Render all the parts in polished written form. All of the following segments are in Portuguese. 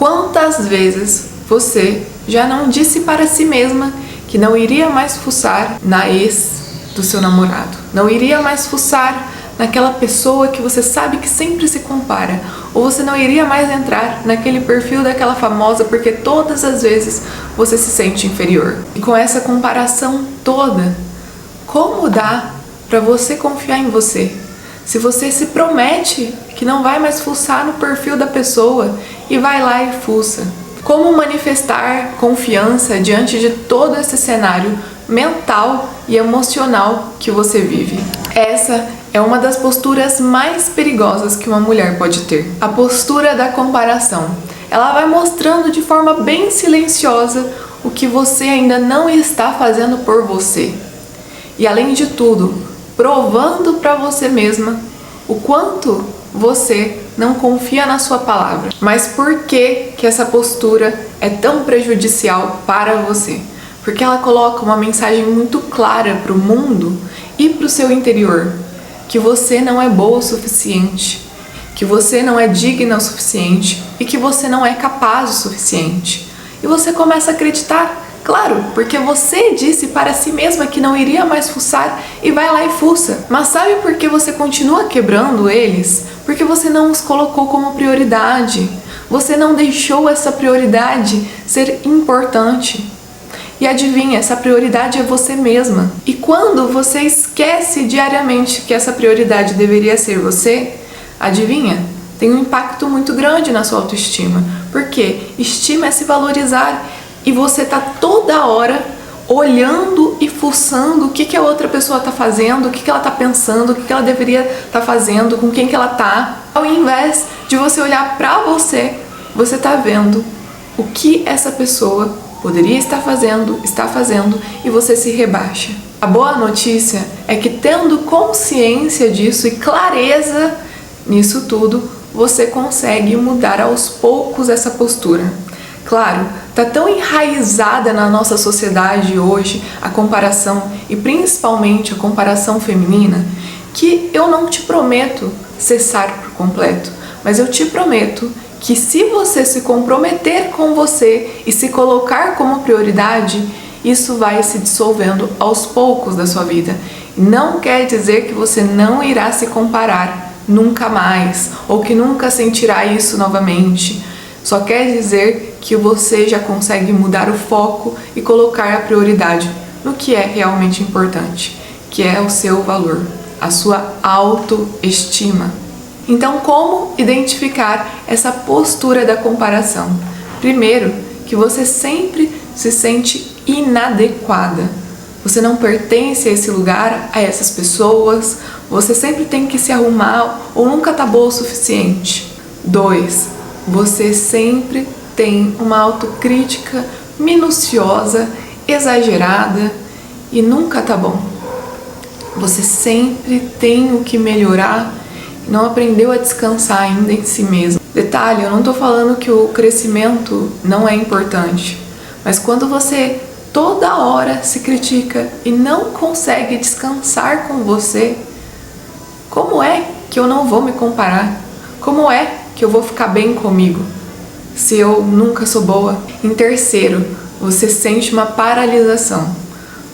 Quantas vezes você já não disse para si mesma que não iria mais fuçar na ex do seu namorado, não iria mais fuçar naquela pessoa que você sabe que sempre se compara, ou você não iria mais entrar naquele perfil daquela famosa porque todas as vezes você se sente inferior. E com essa comparação toda, como dá para você confiar em você? Se você se promete que não vai mais fuçar no perfil da pessoa e vai lá e fuça. Como manifestar confiança diante de todo esse cenário mental e emocional que você vive? Essa é uma das posturas mais perigosas que uma mulher pode ter. A postura da comparação. Ela vai mostrando de forma bem silenciosa o que você ainda não está fazendo por você. E além de tudo, provando para você mesma o quanto você não confia na sua palavra. Mas por que essa postura é tão prejudicial para você? Porque ela coloca uma mensagem muito clara para o mundo e para o seu interior, que você não é boa o suficiente, que você não é digna o suficiente e que você não é capaz o suficiente. E você começa a acreditar, claro, porque você disse para si mesma que não iria mais fuçar e vai lá e fuça. Mas sabe por que você continua quebrando eles? Porque você não os colocou como prioridade. Você não deixou essa prioridade ser importante. E adivinha, essa prioridade é você mesma. E quando você esquece diariamente que essa prioridade deveria ser você, adivinha? Tem um impacto muito grande na sua autoestima. Porque estima é se valorizar e você tá toda hora olhando e fuçando o que a outra pessoa tá fazendo, o que ela tá pensando, o que ela deveria estar fazendo, com quem que ela tá. Ao invés de você olhar pra você, você tá vendo o que essa pessoa poderia estar fazendo e você se rebaixa. A boa notícia é que tendo consciência disso e clareza nisso tudo, você consegue mudar aos poucos essa postura. Claro, tá tão enraizada na nossa sociedade hoje a comparação e principalmente a comparação feminina que eu não te prometo cessar por completo, mas eu te prometo que se você se comprometer com você e se colocar como prioridade, isso vai se dissolvendo aos poucos da sua vida. Não quer dizer que você não irá se comparar nunca mais, ou que nunca sentirá isso novamente. Só quer dizer que você já consegue mudar o foco e colocar a prioridade no que é realmente importante, que é o seu valor, a sua autoestima. Então, como identificar essa postura da comparação? Primeiro, que você sempre se sente inadequada. Você não pertence a esse lugar, a essas pessoas, você sempre tem que se arrumar ou nunca tá boa o suficiente. 2, você sempre tem uma autocrítica minuciosa, exagerada e nunca tá bom. Você sempre tem o que melhorar, não aprendeu a descansar ainda em si mesmo. Detalhe, eu não tô falando que o crescimento não é importante, mas quando você toda hora se critica e não consegue descansar com você, como é que eu não vou me comparar? Como é que eu vou ficar bem comigo se eu nunca sou boa? Em terceiro, você sente uma paralisação,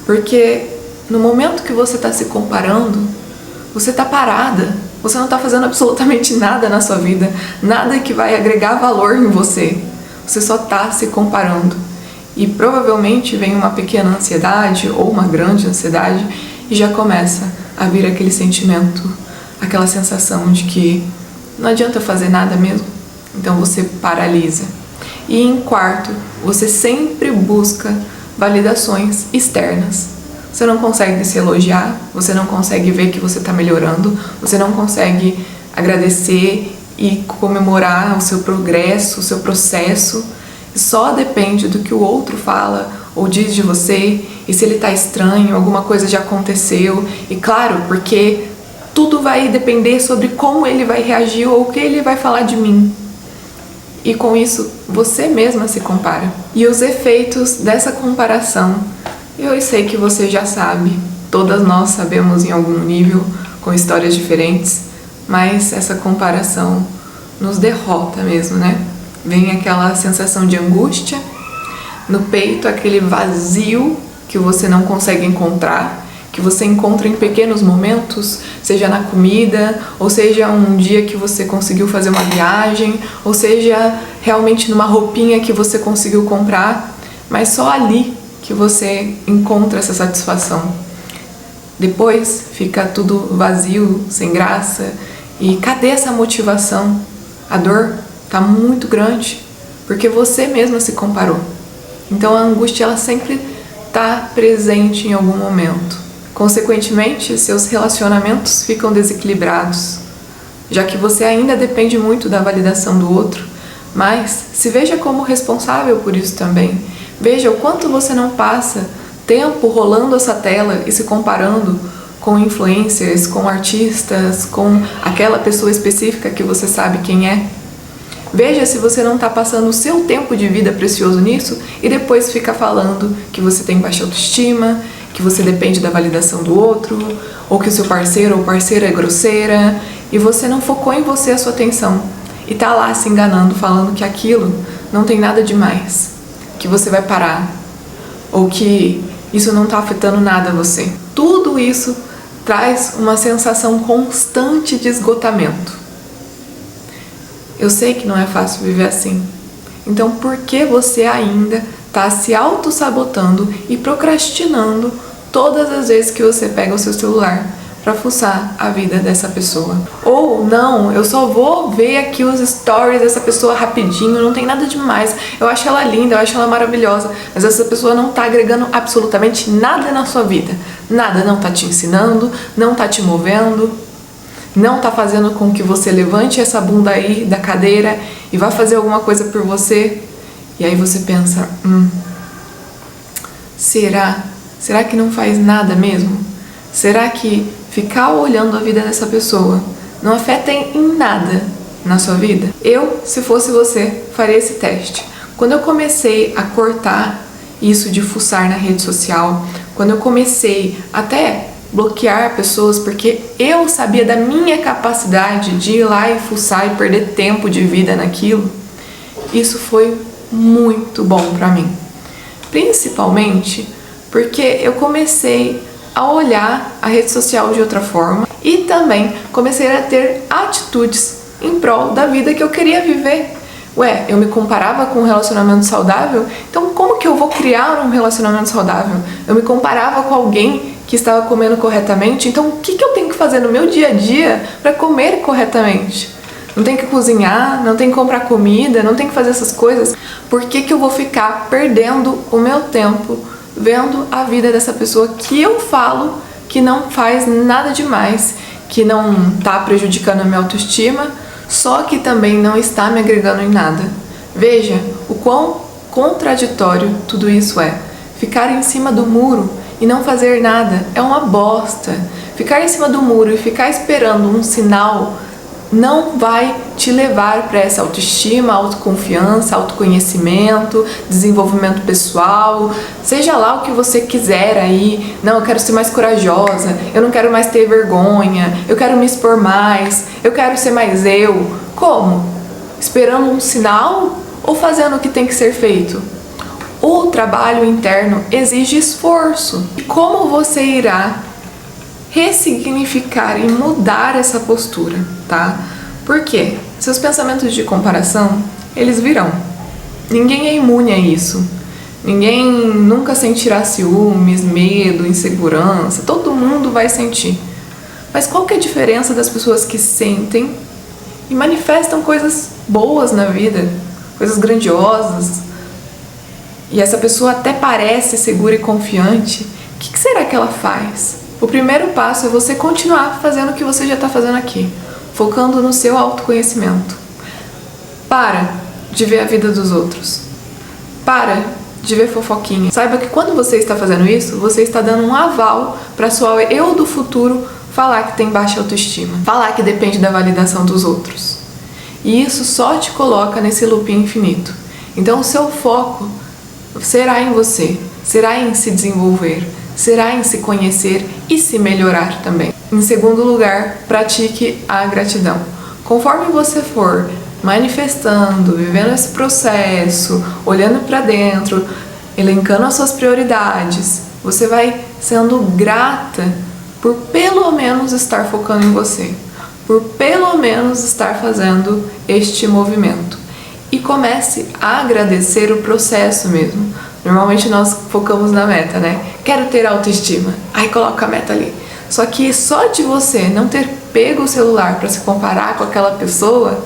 porque no momento que você está se comparando, você está parada, você não está fazendo absolutamente nada na sua vida, nada que vai agregar valor em você, você só está se comparando. E provavelmente vem uma pequena ansiedade ou uma grande ansiedade e já começa a vir aquele sentimento, aquela sensação de que não adianta fazer nada mesmo, então você paralisa. E em quarto, você sempre busca validações externas. Você não consegue se elogiar, você não consegue ver que você está melhorando, você não consegue agradecer e comemorar o seu progresso, o seu processo. Só depende do que o outro fala ou diz de você, e se ele está estranho, alguma coisa já aconteceu. E claro, porque tudo vai depender sobre como ele vai reagir ou o que ele vai falar de mim. E com isso, você mesma se compara. E os efeitos dessa comparação, eu sei que você já sabe, todas nós sabemos em algum nível, com histórias diferentes, mas essa comparação nos derrota mesmo, né? vem aquela sensação de angústia, no peito aquele vazio que você não consegue encontrar, que você encontra em pequenos momentos, seja na comida, ou seja um dia que você conseguiu fazer uma viagem, ou seja realmente numa roupinha que você conseguiu comprar, mas só ali que você encontra essa satisfação. Depois fica tudo vazio, sem graça, e cadê essa motivação? A dor está muito grande, porque você mesma se comparou. Então a angústia ela sempre está presente em algum momento. Consequentemente, seus relacionamentos ficam desequilibrados, já que você ainda depende muito da validação do outro, mas se veja como responsável por isso também. Veja o quanto você não passa tempo rolando essa tela e se comparando com influencers, com artistas, com aquela pessoa específica que você sabe quem é. Veja se você não está passando o seu tempo de vida precioso nisso e depois fica falando que você tem baixa autoestima, que você depende da validação do outro, ou que o seu parceiro ou parceira é grosseira, e você não focou em você a sua atenção e tá lá se enganando, falando que aquilo não tem nada demais, que você vai parar, ou que isso não tá afetando nada você. Tudo isso traz uma sensação constante de esgotamento. Eu sei que não é fácil viver assim. Então por que você ainda está se auto-sabotando e procrastinando todas as vezes que você pega o seu celular para fuçar a vida dessa pessoa? Ou não, eu só vou ver aqui os stories dessa pessoa rapidinho, não tem nada demais, eu acho ela linda, eu acho ela maravilhosa, mas essa pessoa não tá agregando absolutamente nada na sua vida. Nada, não tá te ensinando, não tá te movendo, não tá fazendo com que você levante essa bunda aí da cadeira e vá fazer alguma coisa por você. E aí você pensa, será que não faz nada mesmo? Será que ficar olhando a vida dessa pessoa não afeta em nada na sua vida? Eu, se fosse você, faria esse teste. Quando eu comecei a cortar isso de fuçar na rede social, quando eu comecei até bloquear pessoas porque eu sabia da minha capacidade de ir lá e fuçar e perder tempo de vida naquilo, isso foi muito bom pra mim. Principalmente porque eu comecei a olhar a rede social de outra forma e também comecei a ter atitudes em prol da vida que eu queria viver. Eu me comparava com um relacionamento saudável, então como que eu vou criar um relacionamento saudável? Eu me comparava com alguém que estava comendo corretamente, então o que eu tenho que fazer no meu dia a dia para comer corretamente? Não tem que cozinhar, não tem que comprar comida, não tem que fazer essas coisas. Por que eu vou ficar perdendo o meu tempo vendo a vida dessa pessoa que eu falo que não faz nada demais, que não está prejudicando a minha autoestima, só que também não está me agregando em nada? Veja o quão contraditório tudo isso é. Ficar em cima do muro e não fazer nada é uma bosta. Ficar em cima do muro e ficar esperando um sinal não vai te levar para essa autoestima, autoconfiança, autoconhecimento, desenvolvimento pessoal, seja lá o que você quiser aí. Não, eu quero ser mais corajosa, eu não quero mais ter vergonha, eu quero me expor mais, eu quero ser mais eu. Como? Esperando um sinal ou fazendo o que tem que ser feito? O trabalho interno exige esforço. E como você irá ressignificar e mudar essa postura, tá? Por quê? Seus pensamentos de comparação, eles virão. Ninguém é imune a isso. Ninguém nunca sentirá ciúmes, medo, insegurança. Todo mundo vai sentir. Mas qual que é a diferença das pessoas que sentem e manifestam coisas boas na vida, coisas grandiosas, e essa pessoa até parece segura e confiante? O que será que ela faz? O primeiro passo é você continuar fazendo o que você já está fazendo aqui, focando no seu autoconhecimento. Para de ver a vida dos outros. Para de ver fofoquinha. Saiba que quando você está fazendo isso, você está dando um aval para sua eu do futuro falar que tem baixa autoestima, falar que depende da validação dos outros. E isso só te coloca nesse looping infinito. Então o seu foco será em você, será em se desenvolver, será em se conhecer e se melhorar também. Em segundo lugar, pratique a gratidão. Conforme você for manifestando, vivendo esse processo, olhando para dentro, elencando as suas prioridades, você vai sendo grata por pelo menos estar focando em você, por pelo menos estar fazendo este movimento. E comece a agradecer o processo mesmo. Normalmente nós focamos na meta, né? Quero ter autoestima. Aí coloca a meta ali. Só que só de você não ter pego o celular para se comparar com aquela pessoa,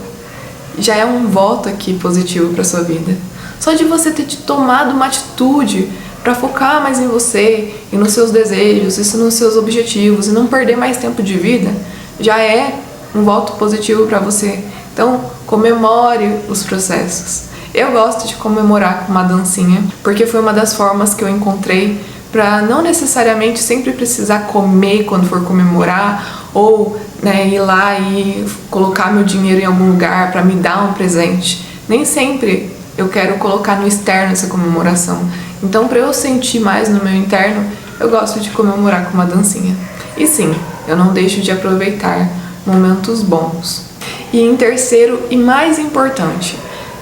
já é um voto aqui positivo para sua vida. Só de você ter tomado uma atitude para focar mais em você e nos seus desejos, isso nos seus objetivos e não perder mais tempo de vida, já é um voto positivo para você. Então, comemore os processos. Eu gosto de comemorar com uma dancinha, porque foi uma das formas que eu encontrei para não necessariamente sempre precisar comer quando for comemorar ou ir lá e colocar meu dinheiro em algum lugar para me dar um presente. Nem sempre eu quero colocar no externo essa comemoração. Então, para eu sentir mais no meu interno, eu gosto de comemorar com uma dancinha. E sim, eu não deixo de aproveitar momentos bons. E em terceiro e mais importante,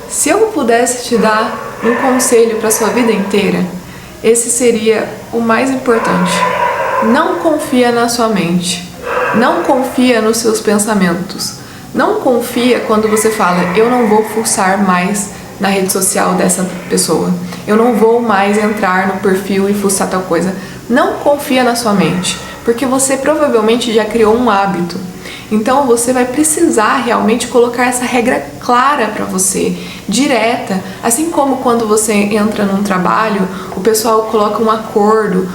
se eu pudesse te dar um conselho para sua vida inteira, esse seria o mais importante. Não confia na sua mente. Não confia nos seus pensamentos. Não confia quando você fala, eu não vou fuçar mais na rede social dessa pessoa. Eu não vou mais entrar no perfil e fuçar tal coisa. Não confia na sua mente, porque você provavelmente já criou um hábito. Então você vai precisar realmente colocar essa regra clara para você, direta. Assim como quando você entra num trabalho, o pessoal coloca um acordo,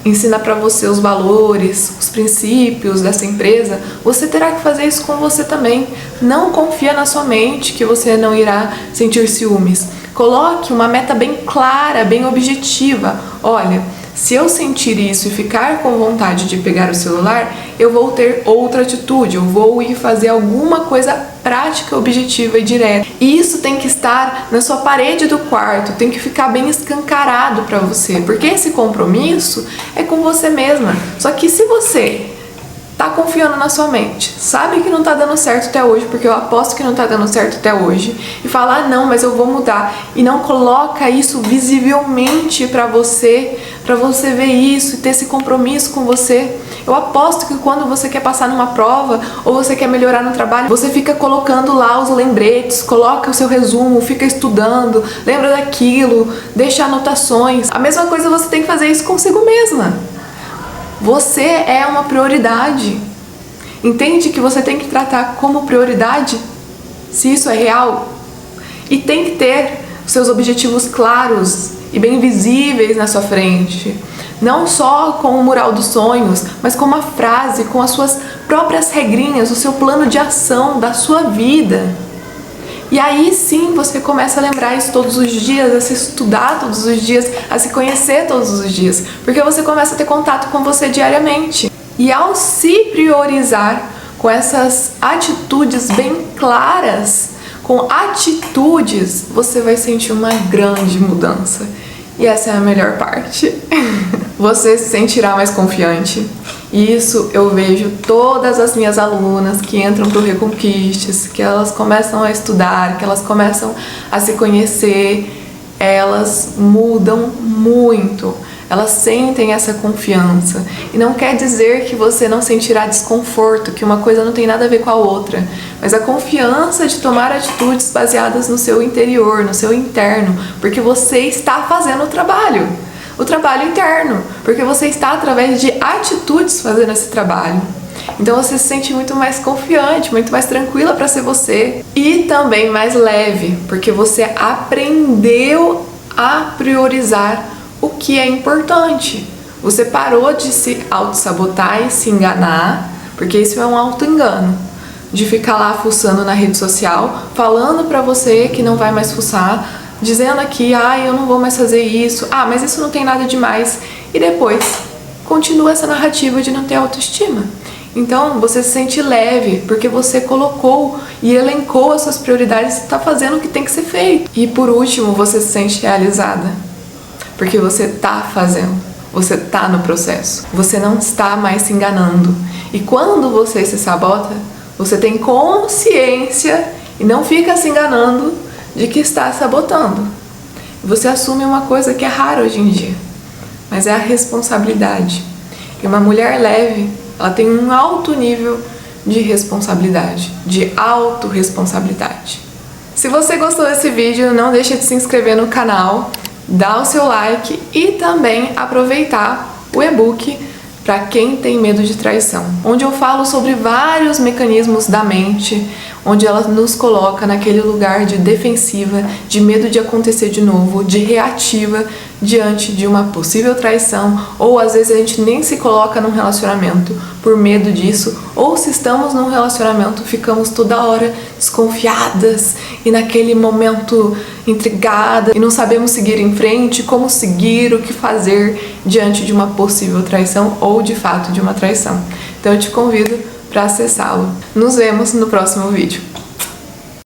ensina para você os valores, os princípios dessa empresa, você terá que fazer isso com você também. Não confia na sua mente que você não irá sentir ciúmes. Coloque uma meta bem clara, bem objetiva. Olha, se eu sentir isso e ficar com vontade de pegar o celular, eu vou ter outra atitude, eu vou ir fazer alguma coisa prática, objetiva e direta. E isso tem que estar na sua parede do quarto, tem que ficar bem escancarado para você, porque esse compromisso é com você mesma. Só que se você tá confiando na sua mente, sabe que não tá dando certo até hoje, porque eu aposto que não tá dando certo até hoje, e fala, ah, não, mas eu vou mudar, e não coloca isso visivelmente para você ver isso e ter esse compromisso com você. Eu aposto que quando você quer passar numa prova ou você quer melhorar no trabalho, você fica colocando lá os lembretes, coloca o seu resumo, fica estudando, lembra daquilo, deixa anotações. A mesma coisa você tem que fazer isso consigo mesma. Você é uma prioridade. Entende que você tem que tratar como prioridade, se isso é real? E tem que ter seus objetivos claros e bem visíveis na sua frente. Não só com o mural dos sonhos, mas com uma frase, com as suas próprias regrinhas, o seu plano de ação da sua vida. E aí sim você começa a lembrar isso todos os dias, a se estudar todos os dias, a se conhecer todos os dias, porque você começa a ter contato com você diariamente. E ao se priorizar com essas atitudes bem claras, com atitudes, você vai sentir uma grande mudança. E essa é a melhor parte. Você se sentirá mais confiante. E isso eu vejo todas as minhas alunas que entram para o Reconquistes, que elas começam a estudar, que elas começam a se conhecer, elas mudam muito. Elas sentem essa confiança. E não quer dizer que você não sentirá desconforto, que uma coisa não tem nada a ver com a outra. Mas a confiança de tomar atitudes baseadas no seu interior, no seu interno, porque você está fazendo o trabalho interno, porque você está através de atitudes fazendo esse trabalho. Então você se sente muito mais confiante, muito mais tranquila para ser você e também mais leve, porque você aprendeu a priorizar o que é importante. Você parou de se auto-sabotar e se enganar, porque isso é um auto-engano, de ficar lá fuçando na rede social, falando pra você que não vai mais fuçar, dizendo aqui, eu não vou mais fazer isso, mas isso não tem nada demais, e depois continua essa narrativa de não ter autoestima. Então você se sente leve, porque você colocou e elencou as suas prioridades e está fazendo o que tem que ser feito. E por último, você se sente realizada, porque você está fazendo, você está no processo, você não está mais se enganando. E quando você se sabota, você tem consciência E não fica se enganando de que está sabotando. Você assume uma coisa que é rara hoje em dia, mas é a responsabilidade. E uma mulher leve, ela tem um alto nível de responsabilidade, de autorresponsabilidade. Se você gostou desse vídeo, não deixe de se inscrever no canal, dar o seu like e também aproveitar o e-book para quem tem medo de traição, onde eu falo sobre vários mecanismos da mente, onde ela nos coloca naquele lugar de defensiva, de medo de acontecer de novo, de reativa diante de uma possível traição, ou às vezes a gente nem se coloca num relacionamento por medo disso, ou se estamos num relacionamento, ficamos toda hora desconfiadas e naquele momento intrigadas e não sabemos seguir em frente, como seguir, o que fazer diante de uma possível traição ou de fato de uma traição. Então eu te convido para acessá-lo. Nos vemos no próximo vídeo.